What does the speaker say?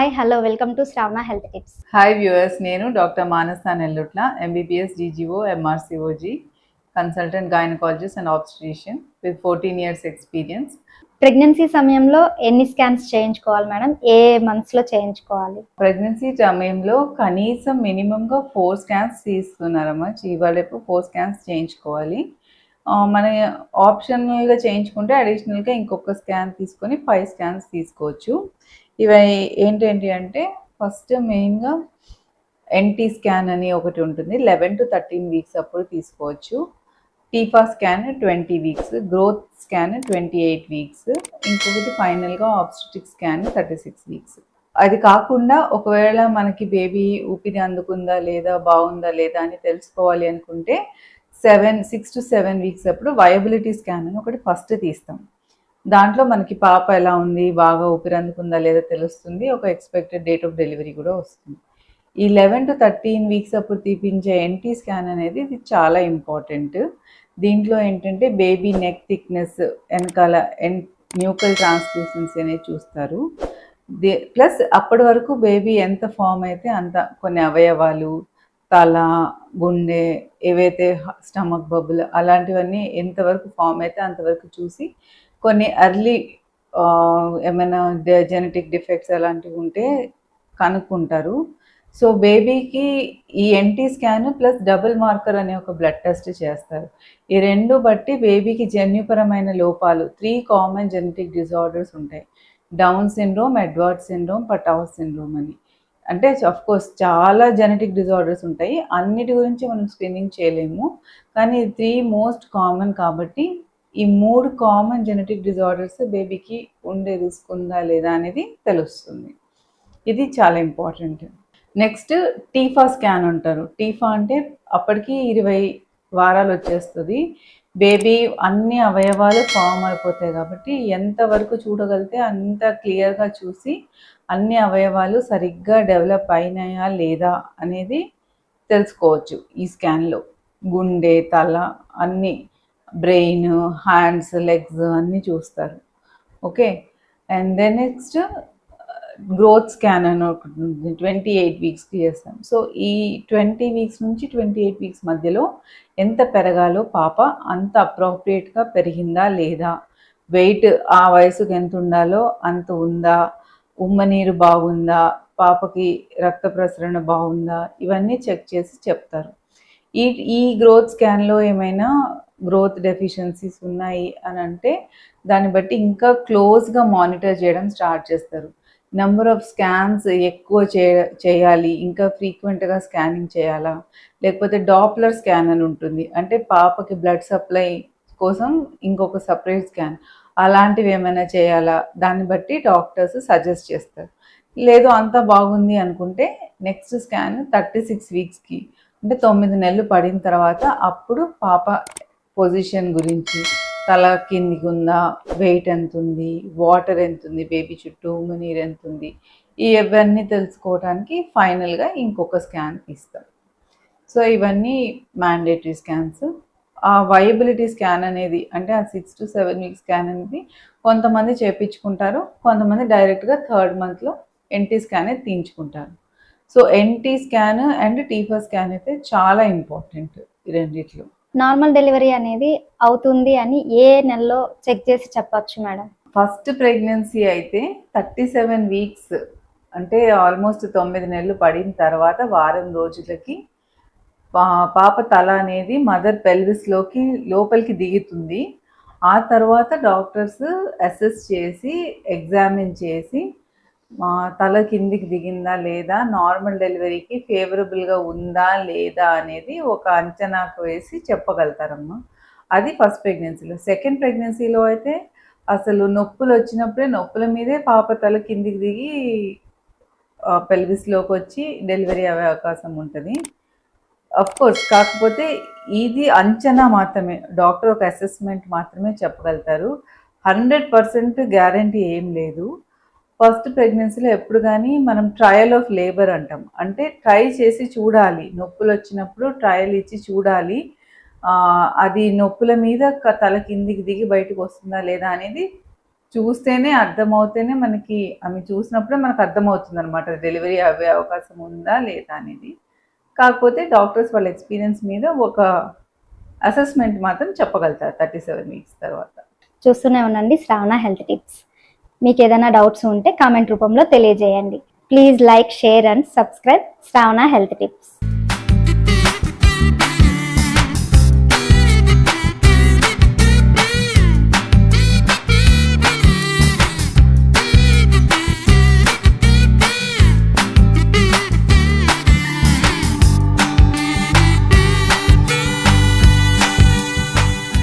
Hi hello welcome to Shravana health tips. Hi viewers, నేను doctor Manasa Nellutla, MBBS GGO MRCOG, consultant gynaecologist and obstetrician with 14 years experience. Pregnancy సమయంలో ఎన్ని scans చేయించుకోవాలి madam? ఏ మంత్స్లో చేయించుకోవాలి? Pregnancy సమయంలో కనీసం మినిమంగా 4 scans తీస్తున్నారమ్మా. ఇవాళ 4 scans చేయించుకోవాలి. మన ఆప్షనల్గా చేయించుకుంటే అడిషనల్గా ఇంకొక స్కాన్ తీసుకొని 5 scans తీసుకోవచ్చు. ఇవి ఏంటంటి అంటే ఫస్ట్ మెయిన్గా ఎన్టీ స్కాన్ అని ఒకటి ఉంటుంది, 11 to 13 weeks అప్పుడు తీసుకోవచ్చు. TIFFA scan 20 weeks, growth scan 28 weeks, ఇంకొకటి ఫైనల్గా ఆబ్స్టెటిక్ స్కాన్ 36 weeks. అది కాకుండా ఒకవేళ మనకి బేబీ ఊపిరి అందుకుందా లేదా, బాగుందా లేదా అని తెలుసుకోవాలి అనుకుంటే 6 to 7 weeks అప్పుడు వయబిలిటీ స్కాన్ అని ఒకటి ఫస్ట్ తీస్తాం. దాంట్లో మనకి పాప ఎలా ఉంది, బాగా ఊపిరి అందుకుందా లేదా తెలుస్తుంది. ఒక ఎక్స్పెక్టెడ్ డేట్ ఆఫ్ డెలివరీ కూడా వస్తుంది. ఈ 11 to 13 weeks అప్పుడు తీపించే ఎన్టీ స్కాన్ అనేది ఇది చాలా ఇంపార్టెంట్. దీంట్లో ఏంటంటే బేబీ నెక్ థిక్నెస్, వెనకాల న్యూకల్ ట్రాన్స్లూసెన్సీ అనేది చూస్తారు. ప్లస్ అప్పటి వరకు బేబీ ఎంత ఫామ్ అయితే అంత, కొన్ని అవయవాలు, తల, గుండె, ఏవైతే స్టమక్ బబుల్ అలాంటివన్నీ ఎంతవరకు ఫామ్ అయితే అంతవరకు చూసి కొన్ని ఎర్లీ ఏమైనా జెనెటిక్ డిఫెక్ట్స్ అలాంటివి ఉంటే కనుక్కుంటారు. సో బేబీకి ఈ NT scan plus double marker అనే ఒక బ్లడ్ టెస్ట్ చేస్తారు. ఈ రెండు బట్టి బేబీకి జన్యుపరమైన లోపాలు 3 కామన్ జెనెటిక్ డిజార్డర్స్ ఉంటాయి. Down syndrome, Edward syndrome, పటావ్ syndrome అని. అంటే కోర్స్ చాలా జెనెటిక్ డిజార్డర్స్ ఉంటాయి, అన్నిటి గురించి మనం స్క్రీనింగ్ చేయలేము, కానీ 3 మోస్ట్ కామన్ కాబట్టి ఈ 3 కామన్ జెనెటిక్ డిజార్డర్స్ బేబీకి ఉండే రిస్క్ ఉందా లేదా అనేది తెలుస్తుంది. ఇది చాలా ఇంపార్టెంట్. నెక్స్ట్ టీఫా స్కాన్ అంటారు. టీఫా అంటే అప్పటికి 20 వారాలు వచ్చేస్తుంది. బేబీ అన్ని అవయవాలు ఫామ్ అయిపోతాయి కాబట్టి ఎంతవరకు చూడగలిగితే అంత క్లియర్గా చూసి అన్ని అవయవాలు సరిగ్గా డెవలప్ అయినాయా లేదా అనేది తెలుసుకోవచ్చు ఈ స్కాన్లో. గుండె, తల, అన్నీ, బ్రెయిన్, హ్యాండ్స్, లెగ్స్ అన్నీ చూస్తారు. Okay, and then next growth scan అని ఒకటి 28 weeksకి చేస్తాం. సో ఈ 20 weeks నుంచి 28 weeks మధ్యలో ఎంత పెరగాలో పాప అంత అప్రోప్రియేట్గా పెరిగిందా లేదా, వెయిట్ ఆ వయసుకు ఎంత ఉండాలో అంత ఉందా, ఉమ్మనీరు బాగుందా, పాపకి రక్త ప్రసరణ బాగుందా, ఇవన్నీ చెక్ చేసి చెప్తారు. ఈ గ్రోత్ స్కాన్లో ఏమైనా గ్రోత్ డెఫిషియన్సీస్ ఉన్నాయి అని అంటే దాన్ని బట్టి ఇంకా క్లోజ్గా మానిటర్ చేయడం స్టార్ట్ చేస్తారు. నెంబర్ ఆఫ్ స్కాన్స్ ఎక్కువ చేయాలి, ఇంకా ఫ్రీక్వెంట్గా స్కానింగ్ చేయాలా, లేకపోతే డాప్లర్ స్కాన్ అని ఉంటుంది, అంటే పాపకి బ్లడ్ సప్లై కోసం ఇంకొక సపరేట్ స్కాన్, అలాంటివి ఏమైనా చేయాలా, దాన్ని బట్టి డాక్టర్స్ సజెస్ట్ చేస్తారు. లేదు అంతా బాగుంది అనుకుంటే నెక్స్ట్ స్కాన్ 36 weeksకి, అంటే 9 నెలలు పడిన తర్వాత అప్పుడు పాప పొజిషన్ గురించి, తల కిందికి ఉందా, వెయిట్ ఎంత ఉంది, వాటర్ ఎంత ఉంది బేబీ చుట్టూ, ఉమ్మనీరు ఎంత ఉంది, ఇవన్నీ తెలుసుకోవడానికి ఫైనల్గా ఇంకొక స్కాన్ తీస్తాం. సో ఇవన్నీ మ్యాండేటరీ స్కాన్స్. ఆ వయబిలిటీ స్కాన్ అనేది అంటే ఆ 6 to 7 weeks స్కాన్ అనేది కొంతమంది చేయించుకుంటారు, కొంతమంది డైరెక్ట్గా 3rd monthలో ఎన్టీ స్కాన్ అయితే తీయించుకుంటారు. సో NT scan and TIFFA scan అయితే చాలా ఇంపార్టెంట్ ఈ రెండిట్లో. నార్మల్ డెలివరీ అనేది అవుతుంది అని ఏ నెలలో చెక్ చేసి చెప్పచ్చు మేడం? ఫస్ట్ ప్రెగ్నెన్సీ అయితే 37 weeks, అంటే ఆల్మోస్ట్ 9 నెలలు పడిన తర్వాత వారం రోజులకి పాప తల అనేది మదర్ పెల్విస్లోకి లోపలికి దిగుతుంది. ఆ తర్వాత డాక్టర్స్ అసెస్ చేసి ఎగ్జామిన్ చేసి తల కిందికి దిగిందా లేదా, నార్మల్ డెలివరీకి ఫేవరబుల్గా ఉందా లేదా అనేది ఒక అంచనాకు వేసి చెప్పగలుగుతారమ్మా. అది ఫస్ట్ ప్రెగ్నెన్సీలో. సెకండ్ ప్రెగ్నెన్సీలో అయితే అసలు నొప్పులు వచ్చినప్పుడే నొప్పుల మీదే పాప తల కిందికి దిగి పెల్విస్లోకి వచ్చి డెలివరీ అయ్యే అవకాశం ఉంటుంది. కోర్స్ కాకపోతే ఇది అంచనా మాత్రమే, డాక్టర్ ఒక అసెస్మెంట్ మాత్రమే చెప్పగలుగుతారు. 100% గ్యారంటీ ఏం లేదు. ఫస్ట్ ప్రెగ్నెన్సీలో ఎప్పుడు కానీ మనం ట్రయల్ ఆఫ్ లేబర్ అంటాం, అంటే ట్రై చేసి చూడాలి, నొప్పులు వచ్చినప్పుడు ట్రయల్ ఇచ్చి చూడాలి, అది నొప్పుల మీద తల కిందికి దిగి బయటకు వస్తుందా లేదా అనేది చూస్తేనే అర్థమవుతేనే మనకి ఆమె చూసినప్పుడే మనకు అర్థమవుతుంది అనమాట డెలివరీ అవ్వే అవకాశం ఉందా లేదా అనేది. కాకపోతే డాక్టర్స్ వాళ్ళ ఎక్స్పీరియన్స్ మీద ఒక అసెస్మెంట్ మాత్రం చెప్పగలుగుతారు 37 వీక్స్ తర్వాత. చూస్తూనే ఉండండి శ్రావణ హెల్త్ టిప్స్. మీకు ఏదైనా డౌట్స్ ఉంటే కామెంట్ రూపంలో తెలియజేయండి. Please like, share and subscribe Shravana health tips.